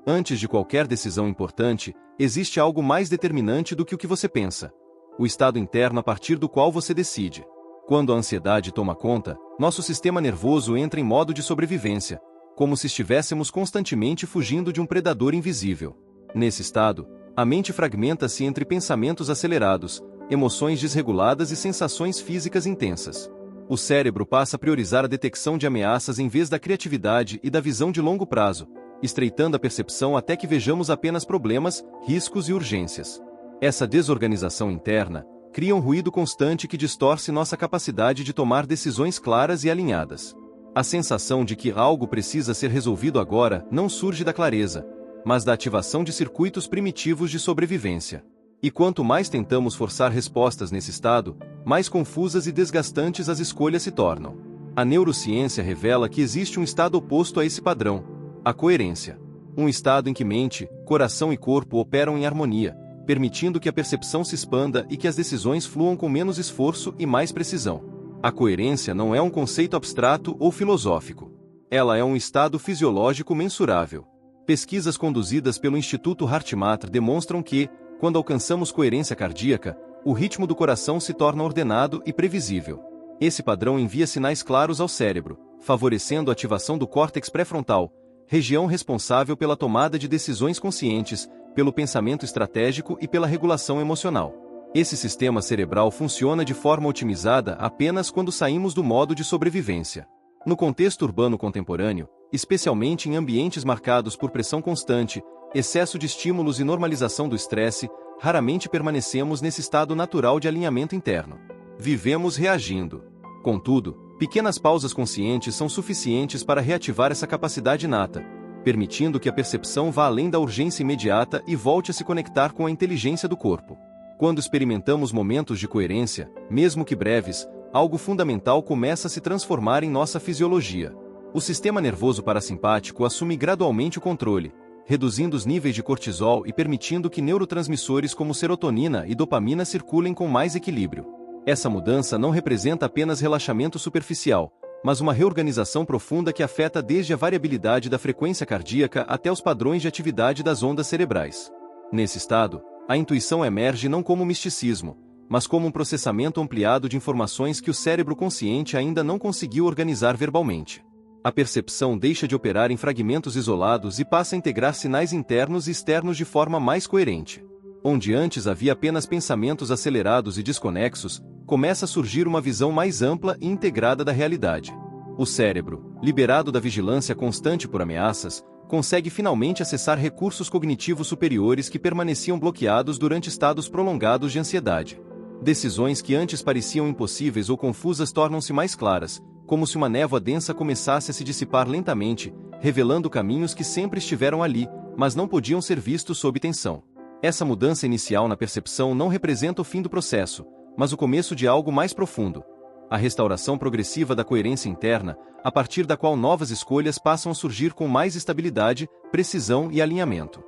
Antes de qualquer decisão importante, existe algo mais determinante do que o que você pensa. O estado interno a partir do qual você decide. Quando a ansiedade toma conta, nosso sistema nervoso entra em modo de sobrevivência, como se estivéssemos constantemente fugindo de um predador invisível. Nesse estado, a mente fragmenta-se entre pensamentos acelerados, emoções desreguladas e sensações físicas intensas. O cérebro passa a priorizar a detecção de ameaças em vez da criatividade e da visão de longo prazo, estreitando a percepção até que vejamos apenas problemas, riscos e urgências. Essa desorganização interna cria um ruído constante que distorce nossa capacidade de tomar decisões claras e alinhadas. A sensação de que algo precisa ser resolvido agora não surge da clareza, mas da ativação de circuitos primitivos de sobrevivência. E quanto mais tentamos forçar respostas nesse estado, mais confusas e desgastantes as escolhas se tornam. A neurociência revela que existe um estado oposto a esse padrão: a coerência. Um estado em que mente, coração e corpo operam em harmonia, permitindo que a percepção se expanda e que as decisões fluam com menos esforço e mais precisão. A coerência não é um conceito abstrato ou filosófico. Ela é um estado fisiológico mensurável. Pesquisas conduzidas pelo Instituto HeartMath demonstram que, quando alcançamos coerência cardíaca, o ritmo do coração se torna ordenado e previsível. Esse padrão envia sinais claros ao cérebro, favorecendo a ativação do córtex pré-frontal, região responsável pela tomada de decisões conscientes, pelo pensamento estratégico e pela regulação emocional. Esse sistema cerebral funciona de forma otimizada apenas quando saímos do modo de sobrevivência. No contexto urbano contemporâneo, especialmente em ambientes marcados por pressão constante, excesso de estímulos e normalização do estresse, raramente permanecemos nesse estado natural de alinhamento interno. Vivemos reagindo. Contudo, pequenas pausas conscientes são suficientes para reativar essa capacidade inata, permitindo que a percepção vá além da urgência imediata e volte a se conectar com a inteligência do corpo. Quando experimentamos momentos de coerência, mesmo que breves, algo fundamental começa a se transformar em nossa fisiologia. O sistema nervoso parasimpático assume gradualmente o controle, reduzindo os níveis de cortisol e permitindo que neurotransmissores como serotonina e dopamina circulem com mais equilíbrio. Essa mudança não representa apenas relaxamento superficial, mas uma reorganização profunda que afeta desde a variabilidade da frequência cardíaca até os padrões de atividade das ondas cerebrais. Nesse estado, a intuição emerge não como misticismo, mas como um processamento ampliado de informações que o cérebro consciente ainda não conseguiu organizar verbalmente. A percepção deixa de operar em fragmentos isolados e passa a integrar sinais internos e externos de forma mais coerente. Onde antes havia apenas pensamentos acelerados e desconexos, começa a surgir uma visão mais ampla e integrada da realidade. O cérebro, liberado da vigilância constante por ameaças, consegue finalmente acessar recursos cognitivos superiores que permaneciam bloqueados durante estados prolongados de ansiedade. Decisões que antes pareciam impossíveis ou confusas tornam-se mais claras, como se uma névoa densa começasse a se dissipar lentamente, revelando caminhos que sempre estiveram ali, mas não podiam ser vistos sob tensão. Essa mudança inicial na percepção não representa o fim do processo, mas o começo de algo mais profundo: a restauração progressiva da coerência interna, a partir da qual novas escolhas passam a surgir com mais estabilidade, precisão e alinhamento.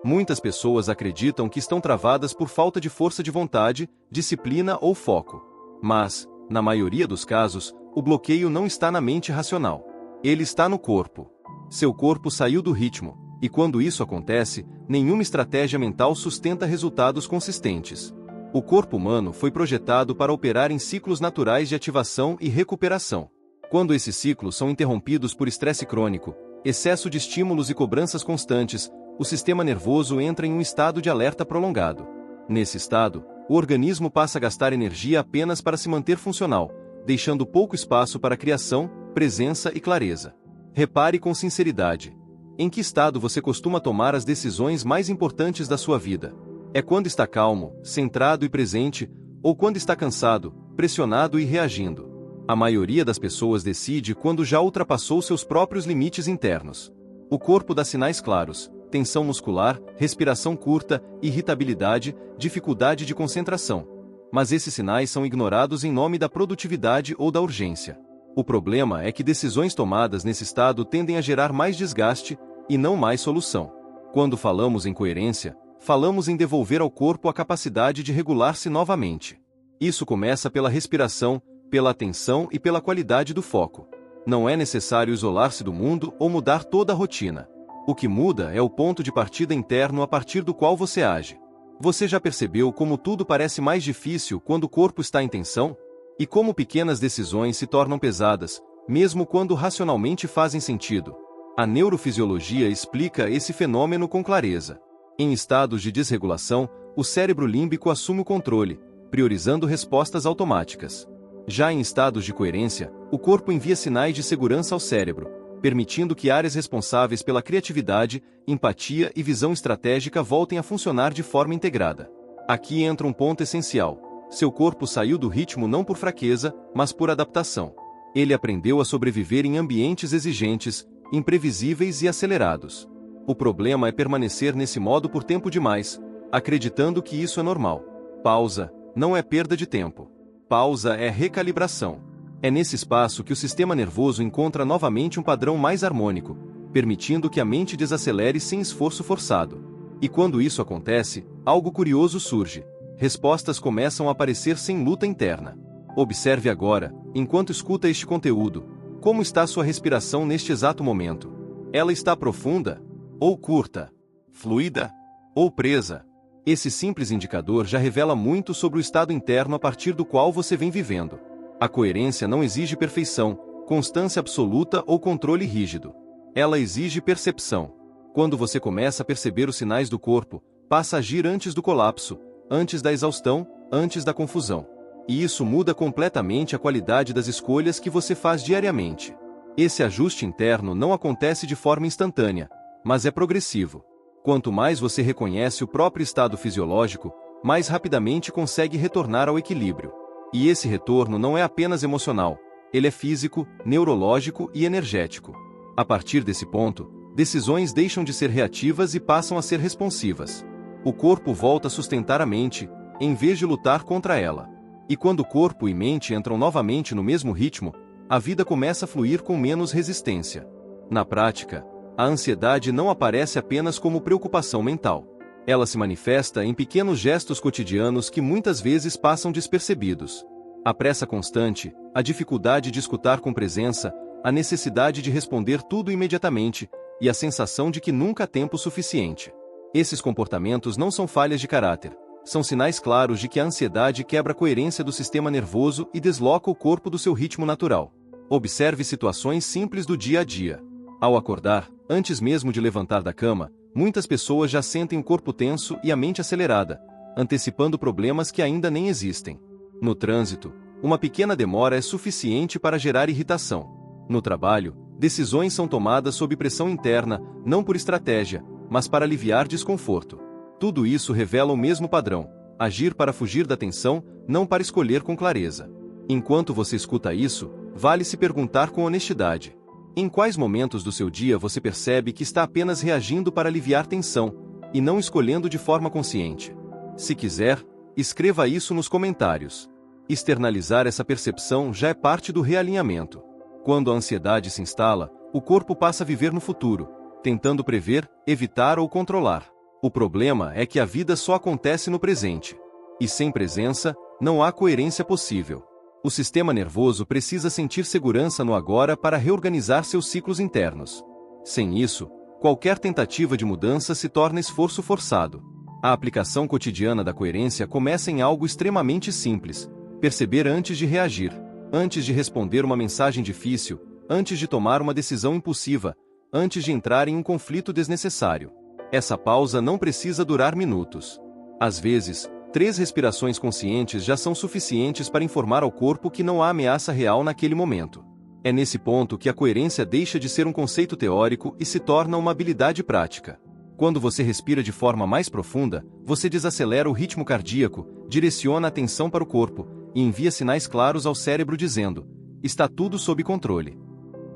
Muitas pessoas acreditam que estão travadas por falta de força de vontade, disciplina ou foco. Mas, na maioria dos casos, o bloqueio não está na mente racional. Ele está no corpo. Seu corpo saiu do ritmo, e quando isso acontece, nenhuma estratégia mental sustenta resultados consistentes. O corpo humano foi projetado para operar em ciclos naturais de ativação e recuperação. Quando esses ciclos são interrompidos por estresse crônico, excesso de estímulos e cobranças constantes, o sistema nervoso entra em um estado de alerta prolongado. Nesse estado, o organismo passa a gastar energia apenas para se manter funcional, deixando pouco espaço para criação, presença e clareza. Repare com sinceridade: em que estado você costuma tomar as decisões mais importantes da sua vida? É quando está calmo, centrado e presente, ou quando está cansado, pressionado e reagindo? A maioria das pessoas decide quando já ultrapassou seus próprios limites internos. O corpo dá sinais claros: tensão muscular, respiração curta, irritabilidade, dificuldade de concentração. Mas esses sinais são ignorados em nome da produtividade ou da urgência. O problema é que decisões tomadas nesse estado tendem a gerar mais desgaste, e não mais solução. Quando falamos em coerência, falamos em devolver ao corpo a capacidade de regular-se novamente. Isso começa pela respiração, pela atenção e pela qualidade do foco. Não é necessário isolar-se do mundo ou mudar toda a rotina. O que muda é o ponto de partida interno a partir do qual você age. Você já percebeu como tudo parece mais difícil quando o corpo está em tensão? E como pequenas decisões se tornam pesadas, mesmo quando racionalmente fazem sentido? A neurofisiologia explica esse fenômeno com clareza. Em estados de desregulação, o cérebro límbico assume o controle, priorizando respostas automáticas. Já em estados de coerência, o corpo envia sinais de segurança ao cérebro, permitindo que áreas responsáveis pela criatividade, empatia e visão estratégica voltem a funcionar de forma integrada. Aqui entra um ponto essencial. Seu corpo saiu do ritmo não por fraqueza, mas por adaptação. Ele aprendeu a sobreviver em ambientes exigentes, imprevisíveis e acelerados. O problema é permanecer nesse modo por tempo demais, acreditando que isso é normal. Pausa não é perda de tempo. Pausa é recalibração. É nesse espaço que o sistema nervoso encontra novamente um padrão mais harmônico, permitindo que a mente desacelere sem esforço forçado. E quando isso acontece, algo curioso surge. Respostas começam a aparecer sem luta interna. Observe agora, enquanto escuta este conteúdo, como está sua respiração neste exato momento. Ela está profunda? Ou curta? Fluida? Ou presa? Esse simples indicador já revela muito sobre o estado interno a partir do qual você vem vivendo. A coerência não exige perfeição, constância absoluta ou controle rígido. Ela exige percepção. Quando você começa a perceber os sinais do corpo, passa a agir antes do colapso, antes da exaustão, antes da confusão. E isso muda completamente a qualidade das escolhas que você faz diariamente. Esse ajuste interno não acontece de forma instantânea, mas é progressivo. Quanto mais você reconhece o próprio estado fisiológico, mais rapidamente consegue retornar ao equilíbrio. E esse retorno não é apenas emocional, ele é físico, neurológico e energético. A partir desse ponto, decisões deixam de ser reativas e passam a ser responsivas. O corpo volta a sustentar a mente, em vez de lutar contra ela. E quando corpo e mente entram novamente no mesmo ritmo, a vida começa a fluir com menos resistência. Na prática, a ansiedade não aparece apenas como preocupação mental. Ela se manifesta em pequenos gestos cotidianos que muitas vezes passam despercebidos. A pressa constante, a dificuldade de escutar com presença, a necessidade de responder tudo imediatamente e a sensação de que nunca há tempo suficiente. Esses comportamentos não são falhas de caráter, são sinais claros de que a ansiedade quebra a coerência do sistema nervoso e desloca o corpo do seu ritmo natural. Observe situações simples do dia a dia. Ao acordar, antes mesmo de levantar da cama, muitas pessoas já sentem o corpo tenso e a mente acelerada, antecipando problemas que ainda nem existem. No trânsito, uma pequena demora é suficiente para gerar irritação. No trabalho, decisões são tomadas sob pressão interna, não por estratégia, mas para aliviar desconforto. Tudo isso revela o mesmo padrão: agir para fugir da tensão, não para escolher com clareza. Enquanto você escuta isso, vale se perguntar com honestidade: em quais momentos do seu dia você percebe que está apenas reagindo para aliviar tensão, e não escolhendo de forma consciente? Se quiser, escreva isso nos comentários. Externalizar essa percepção já é parte do realinhamento. Quando a ansiedade se instala, o corpo passa a viver no futuro, tentando prever, evitar ou controlar. O problema é que a vida só acontece no presente. E sem presença, não há coerência possível. O sistema nervoso precisa sentir segurança no agora para reorganizar seus ciclos internos. Sem isso, qualquer tentativa de mudança se torna esforço forçado. A aplicação cotidiana da coerência começa em algo extremamente simples: perceber antes de reagir, antes de responder uma mensagem difícil, antes de tomar uma decisão impulsiva, antes de entrar em um conflito desnecessário. Essa pausa não precisa durar minutos. Às vezes, 3 respirações conscientes já são suficientes para informar ao corpo que não há ameaça real naquele momento. É nesse ponto que a coerência deixa de ser um conceito teórico e se torna uma habilidade prática. Quando você respira de forma mais profunda, você desacelera o ritmo cardíaco, direciona a atenção para o corpo e envia sinais claros ao cérebro dizendo: está tudo sob controle.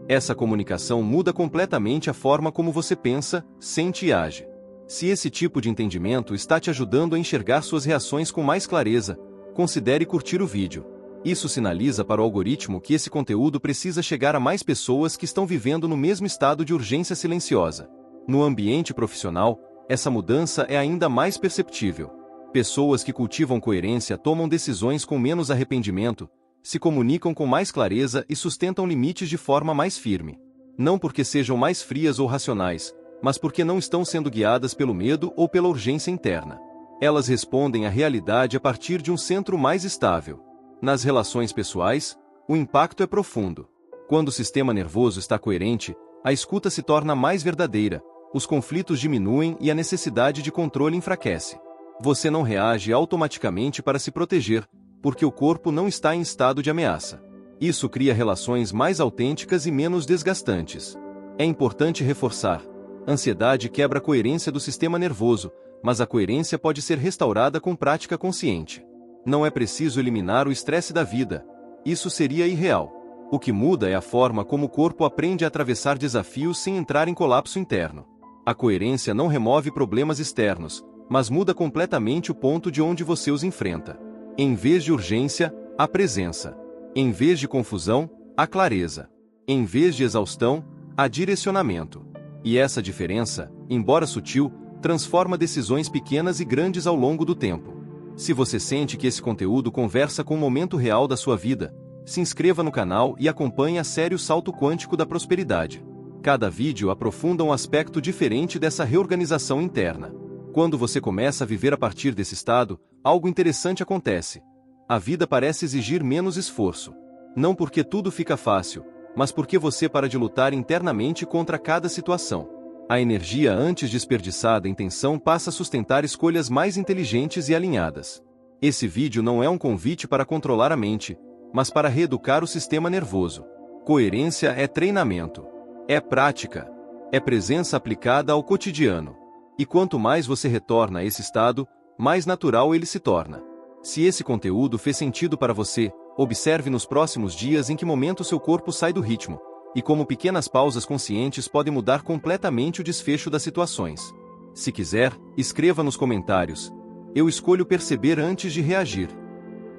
Essa comunicação muda completamente a forma como você pensa, sente e age. Se esse tipo de entendimento está te ajudando a enxergar suas reações com mais clareza, considere curtir o vídeo. Isso sinaliza para o algoritmo que esse conteúdo precisa chegar a mais pessoas que estão vivendo no mesmo estado de urgência silenciosa. No ambiente profissional, essa mudança é ainda mais perceptível. Pessoas que cultivam coerência tomam decisões com menos arrependimento, se comunicam com mais clareza e sustentam limites de forma mais firme. Não porque sejam mais frias ou racionais, mas porque não estão sendo guiadas pelo medo ou pela urgência interna. Elas respondem à realidade a partir de um centro mais estável. Nas relações pessoais, o impacto é profundo. Quando o sistema nervoso está coerente, a escuta se torna mais verdadeira, os conflitos diminuem e a necessidade de controle enfraquece. Você não reage automaticamente para se proteger, porque o corpo não está em estado de ameaça. Isso cria relações mais autênticas e menos desgastantes. É importante reforçar: ansiedade quebra a coerência do sistema nervoso, mas a coerência pode ser restaurada com prática consciente. Não é preciso eliminar o estresse da vida. Isso seria irreal. O que muda é a forma como o corpo aprende a atravessar desafios sem entrar em colapso interno. A coerência não remove problemas externos, mas muda completamente o ponto de onde você os enfrenta. Em vez de urgência, há presença. Em vez de confusão, há clareza. Em vez de exaustão, há direcionamento. E essa diferença, embora sutil, transforma decisões pequenas e grandes ao longo do tempo. Se você sente que esse conteúdo conversa com o momento real da sua vida, se inscreva no canal e acompanhe a série O Salto Quântico da Prosperidade. Cada vídeo aprofunda um aspecto diferente dessa reorganização interna. Quando você começa a viver a partir desse estado, algo interessante acontece. A vida parece exigir menos esforço. Não porque tudo fica fácil, mas porque você para de lutar internamente contra cada situação. A energia antes desperdiçada em tensão passa a sustentar escolhas mais inteligentes e alinhadas. Esse vídeo não é um convite para controlar a mente, mas para reeducar o sistema nervoso. Coerência é treinamento. É prática. É presença aplicada ao cotidiano. E quanto mais você retorna a esse estado, mais natural ele se torna. Se esse conteúdo fez sentido para você, observe nos próximos dias em que momento seu corpo sai do ritmo, e como pequenas pausas conscientes podem mudar completamente o desfecho das situações. Se quiser, escreva nos comentários: eu escolho perceber antes de reagir.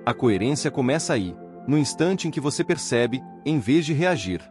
A coerência começa aí, no instante em que você percebe, em vez de reagir.